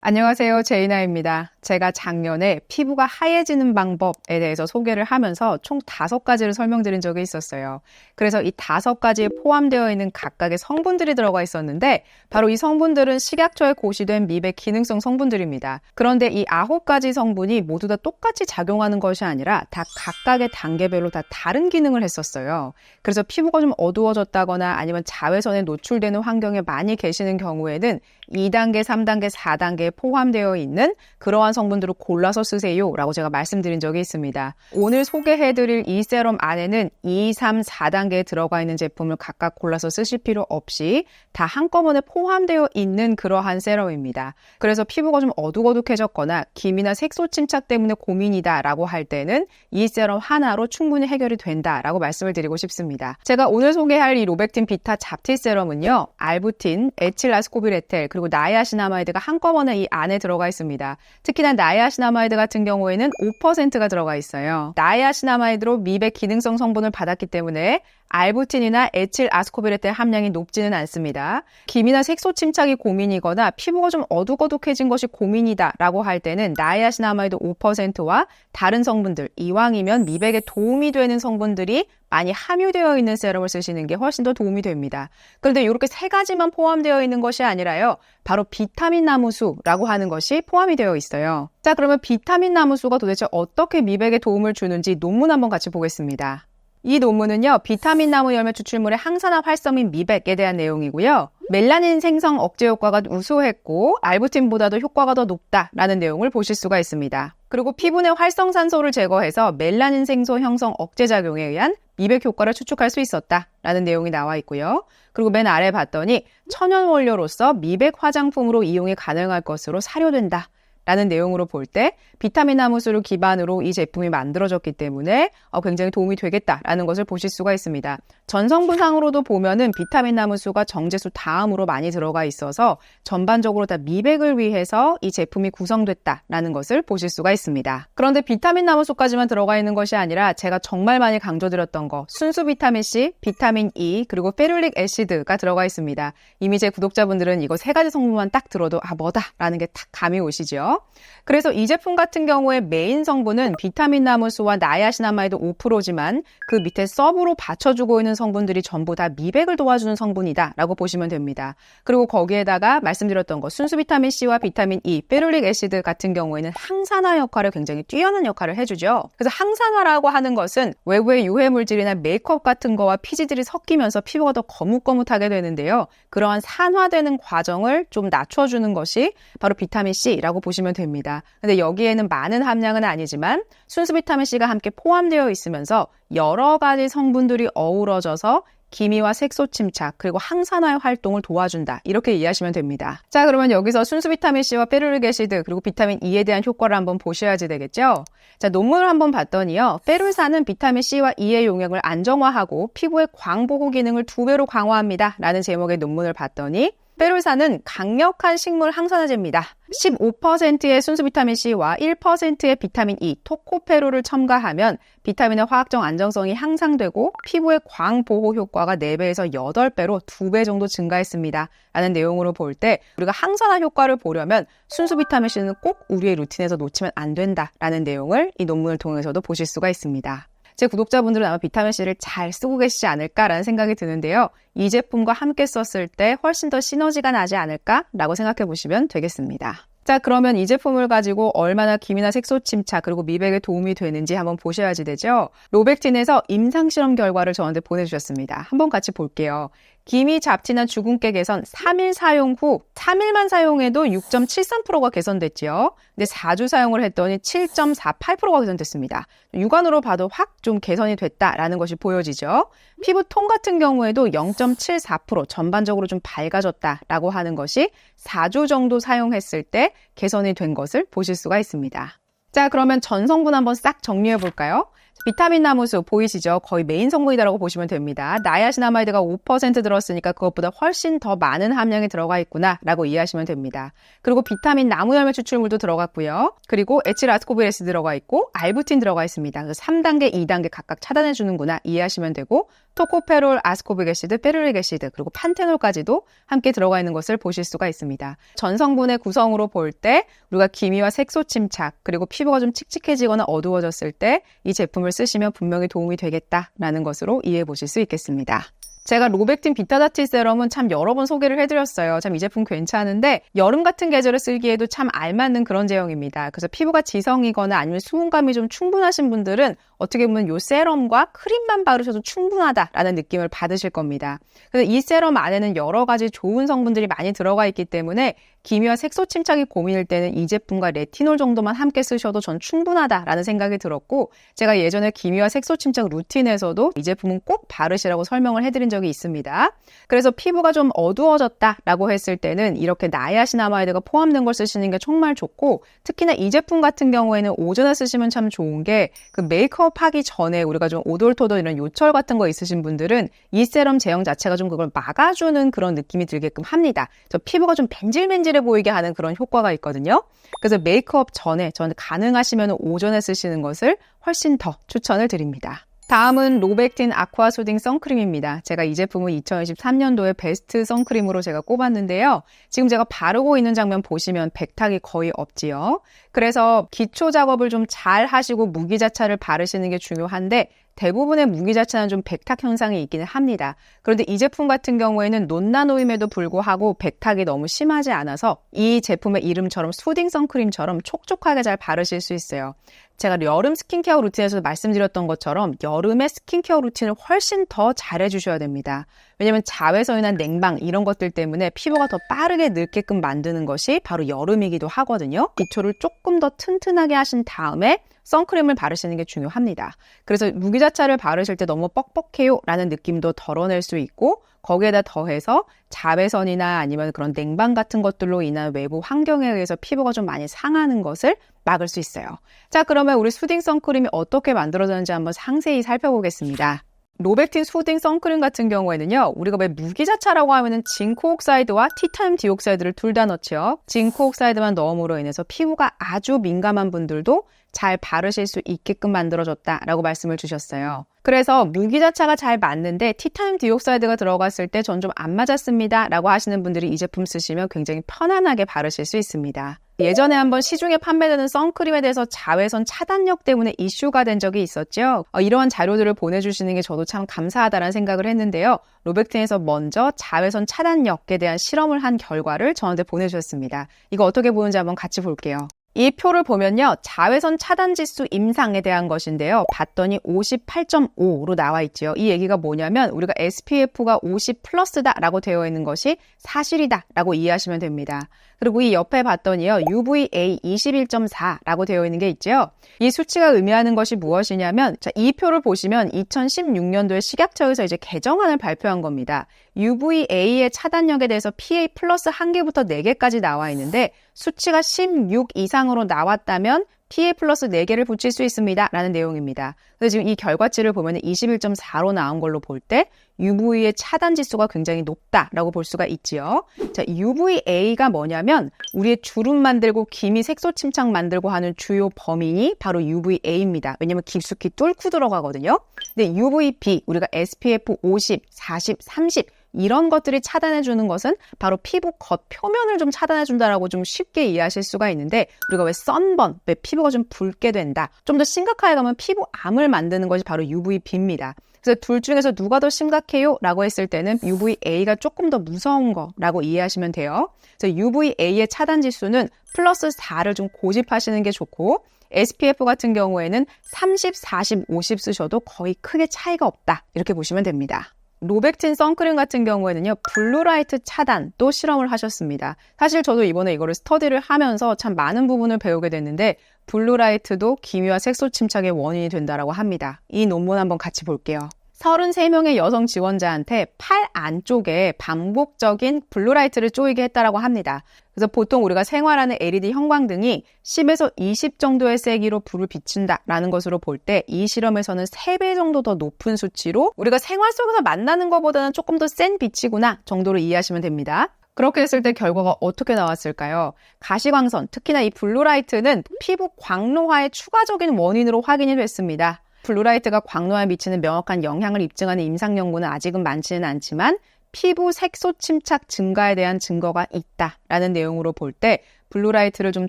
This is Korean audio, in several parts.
안녕하세요. 제이나입니다. 제가 작년에 피부가 하얘지는 방법에 대해서 소개를 하면서 총 5가지를 설명드린 적이 있었어요. 그래서 이 5가지에 포함되어 있는 각각의 성분들이 들어가 있었는데 바로 이 성분들은 식약처에 고시된 미백 기능성 성분들입니다. 그런데 이 9가지 성분이 모두 다 똑같이 작용하는 것이 아니라 다 각각의 단계별로 다 다른 기능을 했었어요. 그래서 피부가 좀 어두워졌다거나 아니면 자외선에 노출되는 환경에 많이 계시는 경우에는 2단계, 3단계, 4단계에 포함되어 있는 그러한 성분들을 골라서 쓰세요 라고 제가 말씀드린 적이 있습니다. 오늘 소개해드릴 이 세럼 안에는 2, 3, 4단계에 들어가 있는 제품을 각각 골라서 쓰실 필요 없이 다 한꺼번에 포함되어 있는 그러한 세럼입니다. 그래서 피부가 좀 어둑어둑해졌거나 기미나 색소 침착 때문에 고민이다 라고 할 때는 이 세럼 하나로 충분히 해결이 된다 라고 말씀을 드리고 싶습니다. 제가 오늘 소개할 이 로백틴 비타 잡티 세럼은요, 알부틴, 에틸아스코빌에텔, 그리고 나이아신아마이드가 한꺼번에 이 안에 들어가 있습니다. 특히나 나이아신아마이드 같은 경우에는 5%가 들어가 있어요. 나이아신아마이드로 미백 기능성 성분을 받았기 때문에 알부틴이나 에틸아스코빌에텔 함량이 높지는 않습니다. 기미나 색소 침착이 고민이거나 피부가 좀 어둑어둑해진 것이 고민이다 라고 할 때는 나이아신아마이드 5%와 다른 성분들, 이왕이면 미백에 도움이 되는 성분들이 많이 함유되어 있는 세럼을 쓰시는 게 훨씬 더 도움이 됩니다. 그런데 이렇게 3가지만 포함되어 있는 것이 아니라요, 바로 비타민 나무수라고 하는 것이 포함이 되어 있어요. 자, 그러면 비타민 나무수가 도대체 어떻게 미백에 도움을 주는지 논문 한번 같이 보겠습니다. 이 논문은요, 비타민 나무 열매 추출물의 항산화 활성인 미백에 대한 내용이고요. 멜라닌 생성 억제 효과가 우수했고 알부틴보다도 효과가 더 높다라는 내용을 보실 수가 있습니다. 그리고 피부 내 활성산소를 제거해서 멜라닌 생소 형성 억제 작용에 의한 미백 효과를 추측할 수 있었다라는 내용이 나와 있고요. 그리고 맨 아래 봤더니 천연 원료로서 미백 화장품으로 이용이 가능할 것으로 사료된다 라는 내용으로 볼 때 비타민 나무수를 기반으로 이 제품이 만들어졌기 때문에 굉장히 도움이 되겠다라는 것을 보실 수가 있습니다. 전성분상으로도 보면은 비타민 나무수가 정제수 다음으로 많이 들어가 있어서 전반적으로 다 미백을 위해서 이 제품이 구성됐다라는 것을 보실 수가 있습니다. 그런데 비타민 나무수까지만 들어가 있는 것이 아니라 제가 정말 많이 강조드렸던 거, 순수 비타민C, 비타민 E, 그리고 페룰릭 애시드가 들어가 있습니다. 이미 제 구독자분들은 이거 3가지 성분만 딱 들어도 뭐다라는 게 딱 감이 오시죠? 그래서 이 제품 같은 경우에 메인 성분은 비타민 나무수와 나이아신아마이드 5%지만 그 밑에 서브로 받쳐주고 있는 성분들이 전부 다 미백을 도와주는 성분이다 라고 보시면 됩니다. 그리고 거기에다가 말씀드렸던 거, 순수 비타민 C와 비타민 E, 페룰릭 애시드 같은 경우에는 항산화 역할을 굉장히 뛰어난 역할을 해주죠. 그래서 항산화라고 하는 것은 외부의 유해물질이나 메이크업 같은 거와 피지들이 섞이면서 피부가 더 거뭇거뭇하게 되는데요. 그러한 산화되는 과정을 좀 낮춰주는 것이 바로 비타민 C라고 보시면 됩니다. 근데 여기에는 많은 함량은 아니지만 순수 비타민 C가 함께 포함되어 있으면서 여러 가지 성분들이 어우러져서 기미와 색소 침착 그리고 항산화의 활동을 도와준다, 이렇게 이해하시면 됩니다. 자, 그러면 여기서 순수 비타민 C와 페룰릭 애시드 그리고 비타민 E에 대한 효과를 한번 보셔야지 되겠죠. 자, 논문을 한번 봤더니요, 페룰사는 비타민 C와 E의 용액을 안정화하고 피부의 광보호 기능을 2배로 강화합니다 라는 제목의 논문을 봤더니 페룰사는 강력한 식물 항산화제입니다. 15%의 순수 비타민 C와 1%의 비타민 E, 토코페롤을 첨가하면 비타민의 화학적 안정성이 향상되고 피부의 광보호 효과가 4배에서 8배로 2배 정도 증가했습니다 라는 내용으로 볼 때 우리가 항산화 효과를 보려면 순수 비타민 C는 꼭 우리의 루틴에서 놓치면 안 된다라는 내용을 이 논문을 통해서도 보실 수가 있습니다. 제 구독자분들은 아마 비타민C를 잘 쓰고 계시지 않을까라는 생각이 드는데요. 이 제품과 함께 썼을 때 훨씬 더 시너지가 나지 않을까라고 생각해 보시면 되겠습니다. 자, 그러면 이 제품을 가지고 얼마나 기미나 색소 침착 그리고 미백에 도움이 되는지 한번 보셔야지 되죠. 로백틴에서 임상실험 결과를 저한테 보내주셨습니다. 한번 같이 볼게요. 기미, 잡티나 주근깨 개선 3일 사용 후 3일만 사용해도 6.73%가 개선됐죠. 근데 4주 사용을 했더니 7.48%가 개선됐습니다. 육안으로 봐도 확 좀 개선이 됐다라는 것이 보여지죠. 피부톤 같은 경우에도 0.74% 전반적으로 좀 밝아졌다라고 하는 것이 4주 정도 사용했을 때 개선이 된 것을 보실 수가 있습니다. 자, 그러면 전 성분 한번 싹 정리해 볼까요? 비타민 나무수 보이시죠? 거의 메인 성분이라고 보시면 됩니다. 나이아신아마이드가 5% 들었으니까 그것보다 훨씬 더 많은 함량이 들어가 있구나 라고 이해하시면 됩니다. 그리고 비타민 나무열매 추출물도 들어갔고요. 그리고 에틸아스코빅 들어가 있고 알부틴 들어가 있습니다. 그래서 3단계, 2단계 각각 차단해 주는구나 이해하시면 되고 토코페롤, 아스코빅 애시드, 페룰릭 애시드 그리고 판테놀까지도 함께 들어가 있는 것을 보실 수가 있습니다. 전 성분의 구성으로 볼 때 우리가 기미와 색소 침착 그리고 피부가 좀 칙칙해지거나 어두워졌을 때 이 제품을 쓰시면 분명히 도움이 되겠다라는 것으로 이해해 보실 수 있겠습니다. 제가 로백틴 비타다티 세럼은 참 여러 번 소개를 해드렸어요. 참 이 제품 괜찮은데 여름 같은 계절에 쓰기에도 참 알맞는 그런 제형입니다. 그래서 피부가 지성이거나 아니면 수분감이 좀 충분하신 분들은 어떻게 보면 이 세럼과 크림만 바르셔도 충분하다라는 느낌을 받으실 겁니다. 그래서 이 세럼 안에는 여러 가지 좋은 성분들이 많이 들어가 있기 때문에 기미와 색소 침착이 고민일 때는 이 제품과 레티놀 정도만 함께 쓰셔도 전 충분하다라는 생각이 들었고 제가 예전에 기미와 색소 침착 루틴에서도 이 제품은 꼭 바르시라고 설명을 해드린 적이 있습니다. 그래서 피부가 좀 어두워졌다라고 했을 때는 이렇게 나이아신아마이드가 포함된 걸 쓰시는 게 정말 좋고 특히나 이 제품 같은 경우에는 오전에 쓰시면 참 좋은 게 그 메이크업 하기 전에 우리가 좀 오돌토돌 이런 요철 같은 거 있으신 분들은 이 세럼 제형 자체가 좀 그걸 막아주는 그런 느낌이 들게끔 합니다. 저 피부가 좀 벤질벤질해 보이게 하는 그런 효과가 있거든요. 그래서 메이크업 전에 저는 가능하시면 오전에 쓰시는 것을 훨씬 더 추천을 드립니다. 다음은 로백틴 아쿠아 소딩 선크림입니다. 제가 이 제품은 2023년도에 베스트 선크림으로 제가 꼽았는데요. 지금 제가 바르고 있는 장면 보시면 백탁이 거의 없지요. 그래서 기초 작업을 좀 잘 하시고 무기자차를 바르시는 게 중요한데 대부분의 무기자차는 좀 백탁 현상이 있기는 합니다. 그런데 이 제품 같은 경우에는 논나노임에도 불구하고 백탁이 너무 심하지 않아서 이 제품의 이름처럼 수딩 선크림처럼 촉촉하게 잘 바르실 수 있어요. 제가 여름 스킨케어 루틴에서 말씀드렸던 것처럼 여름에 스킨케어 루틴을 훨씬 더 잘해주셔야 됩니다. 왜냐하면 자외선이나 냉방 이런 것들 때문에 피부가 더 빠르게 늙게끔 만드는 것이 바로 여름이기도 하거든요. 기초를 조금 더 튼튼하게 하신 다음에 선크림을 바르시는 게 중요합니다. 그래서 무기자차를 바르실 때 너무 뻑뻑해요 라는 느낌도 덜어낼 수 있고 거기에다 더해서 자외선이나 아니면 그런 냉방 같은 것들로 인한 외부 환경에 의해서 피부가 좀 많이 상하는 것을 막을 수 있어요. 자, 그러면 우리 수딩 선크림이 어떻게 만들어졌는지 한번 상세히 살펴보겠습니다. 로백틴 수딩 선크림 같은 경우에는요, 우리가 왜 무기자차라고 하면은 징크 옥사이드와 티타늄 디옥사이드를 둘 다 넣죠. 징크 옥사이드만 넣음으로 인해서 피부가 아주 민감한 분들도 잘 바르실 수 있게끔 만들어졌다라고 말씀을 주셨어요. 그래서 무기자차가 잘 맞는데 티타늄 디옥사이드가 들어갔을 때 전 좀 안 맞았습니다 라고 하시는 분들이 이 제품 쓰시면 굉장히 편안하게 바르실 수 있습니다. 예전에 한번 시중에 판매되는 선크림에 대해서 자외선 차단력 때문에 이슈가 된 적이 있었죠. 이러한 자료들을 보내주시는 게 저도 참 감사하다는 생각을 했는데요. 로백틴에서 먼저 자외선 차단력에 대한 실험을 한 결과를 저한테 보내주셨습니다. 이거 어떻게 보는지 한번 같이 볼게요. 이 표를 보면요. 자외선 차단 지수 임상에 대한 것인데요. 봤더니 58.5로 나와 있죠. 이 얘기가 뭐냐면 우리가 SPF가 50 플러스다라고 되어 있는 것이 사실이다라고 이해하시면 됩니다. 그리고 이 옆에 봤더니요. UVA 21.4라고 되어 있는 게 있죠. 이 수치가 의미하는 것이 무엇이냐면 자, 이 표를 보시면 2016년도에 식약처에서 이제 개정안을 발표한 겁니다. UVA의 차단력에 대해서 PA 플러스 1개부터 4개까지 나와 있는데 수치가 16 이상으로 나왔다면 PA 플러스 4개를 붙일 수 있습니다. 라는 내용입니다. 그래서 지금 이 결과치를 보면 21.4로 나온 걸로 볼 때 UV의 차단 지수가 굉장히 높다라고 볼 수가 있지요. 자, UVA가 뭐냐면 우리의 주름 만들고 기미 색소 침착 만들고 하는 주요 범인이 바로 UVA입니다. 왜냐면 깊숙이 뚫고 들어가거든요. 근데 UVB, 우리가 SPF 50, 40, 30 이런 것들이 차단해주는 것은 바로 피부 겉 표면을 좀 차단해준다라고 좀 쉽게 이해하실 수가 있는데 우리가 왜 선번, 왜 피부가 좀 붉게 된다. 좀 더 심각하게 가면 피부암을 만드는 것이 바로 UVB입니다. 그래서 둘 중에서 누가 더 심각해요? 라고 했을 때는 UVA가 조금 더 무서운 거라고 이해하시면 돼요. 그래서 UVA의 차단 지수는 플러스 4를 좀 고집하시는 게 좋고 SPF 같은 경우에는 30, 40, 50 쓰셔도 거의 크게 차이가 없다. 이렇게 보시면 됩니다. 로백틴 선크림 같은 경우에는요, 블루라이트 차단도 실험을 하셨습니다. 사실 저도 이번에 이거를 스터디를 하면서 참 많은 부분을 배우게 됐는데 블루라이트도 기미와 색소 침착의 원인이 된다라고 합니다. 이 논문 한번 같이 볼게요. 33명의 여성 지원자한테 팔 안쪽에 반복적인 블루라이트를 쪼이게 했다라고 합니다. 그래서 보통 우리가 생활하는 LED 형광등이 10에서 20 정도의 세기로 불을 비춘다라는 것으로 볼 때 이 실험에서는 3배 정도 더 높은 수치로 우리가 생활 속에서 만나는 것보다는 조금 더 센 빛이구나 정도로 이해하시면 됩니다. 그렇게 했을 때 결과가 어떻게 나왔을까요? 가시광선, 특히나 이 블루라이트는 피부 광노화의 추가적인 원인으로 확인이 됐습니다. 블루라이트가 광노화에 미치는 명확한 영향을 입증하는 임상 연구는 아직은 많지는 않지만 피부 색소 침착 증가에 대한 증거가 있다라는 내용으로 볼 때 블루라이트를 좀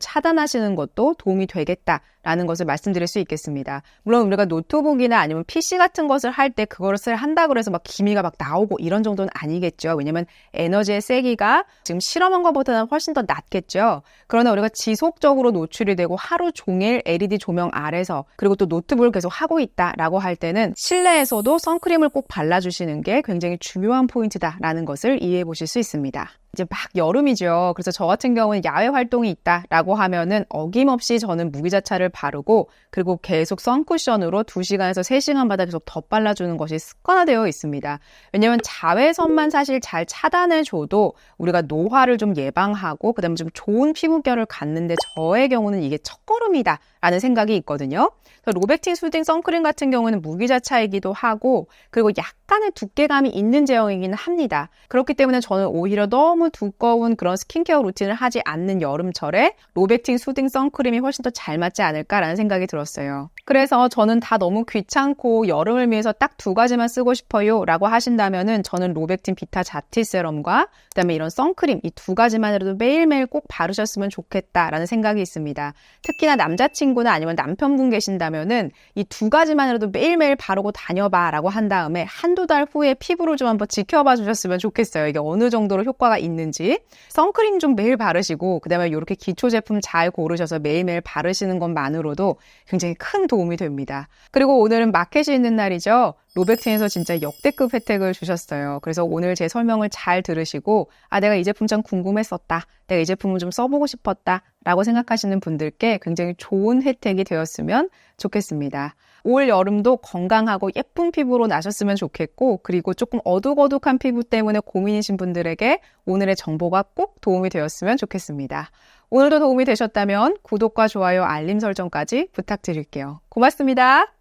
차단하시는 것도 도움이 되겠다라는 것을 말씀드릴 수 있겠습니다. 물론 우리가 노트북이나 아니면 PC 같은 것을 할 때 그것을 한다고 해서 막 기미가 막 나오고 이런 정도는 아니겠죠. 왜냐면 에너지의 세기가 지금 실험한 것보다는 훨씬 더 낮겠죠. 그러나 우리가 지속적으로 노출이 되고 하루 종일 LED 조명 아래서 그리고 또 노트북을 계속 하고 있다라고 할 때는 실내에서도 선크림을 꼭 발라주시는 게 굉장히 중요한 포인트다라는 것을 이해해 보실 수 있습니다. 이제 막 여름이죠. 그래서 저 같은 경우는 야외 활동이 있다라고 하면은 어김없이 저는 무기자차를 바르고 그리고 계속 선쿠션으로 2시간에서 3시간마다 계속 덧발라주는 것이 습관화되어 있습니다. 왜냐하면 자외선만 사실 잘 차단해줘도 우리가 노화를 좀 예방하고 그다음에 좀 좋은 피부결을 갖는데 저의 경우는 이게 첫걸음이다라는 생각이 있거든요. 로백틴 수딩 선크림 같은 경우는 무기자차이기도 하고 그리고 약간의 두께감이 있는 제형이기는 합니다. 그렇기 때문에 저는 오히려 너무 두꺼운 그런 스킨케어 루틴을 하지 않는 여름철에 로백틴 수딩 선크림이 훨씬 더 잘 맞지 않을까라는 생각이 들었어요. 그래서 저는 다 너무 귀찮고 여름을 위해서 딱 2가지만 쓰고 싶어요 라고 하신다면은 저는 로백틴 비타 자티 세럼과 그다음에 이런 선크림 이 2가지만으로도 매일매일 꼭 바르셨으면 좋겠다라는 생각이 있습니다. 특히나 남자친구나 아니면 남편분 계신다면은 이 2가지만으로도 매일매일 바르고 다녀봐 라고 한 다음에 한두 달 후에 피부를 좀 한번 지켜봐 주셨으면 좋겠어요. 이게 어느 정도로 효과가 있는지. 선크림 좀 매일 바르시고 그다음에 이렇게 기초 제품 잘 고르셔서 매일매일 바르시는 것만으로도 굉장히 큰 도움이 됩니다. 그리고 오늘은 마켓이 있는 날이죠. 로백틴에서 진짜 역대급 혜택을 주셨어요. 그래서 오늘 제 설명을 잘 들으시고 내가 이 제품 참 궁금했었다. 내가 이 제품을 좀 써보고 싶었다. 라고 생각하시는 분들께 굉장히 좋은 혜택이 되었으면 좋겠습니다. 올 여름도 건강하고 예쁜 피부로 나셨으면 좋겠고 그리고 조금 어둑어둑한 피부 때문에 고민이신 분들에게 오늘의 정보가 꼭 도움이 되었으면 좋겠습니다. 오늘도 도움이 되셨다면 구독과 좋아요, 알림 설정까지 부탁드릴게요. 고맙습니다.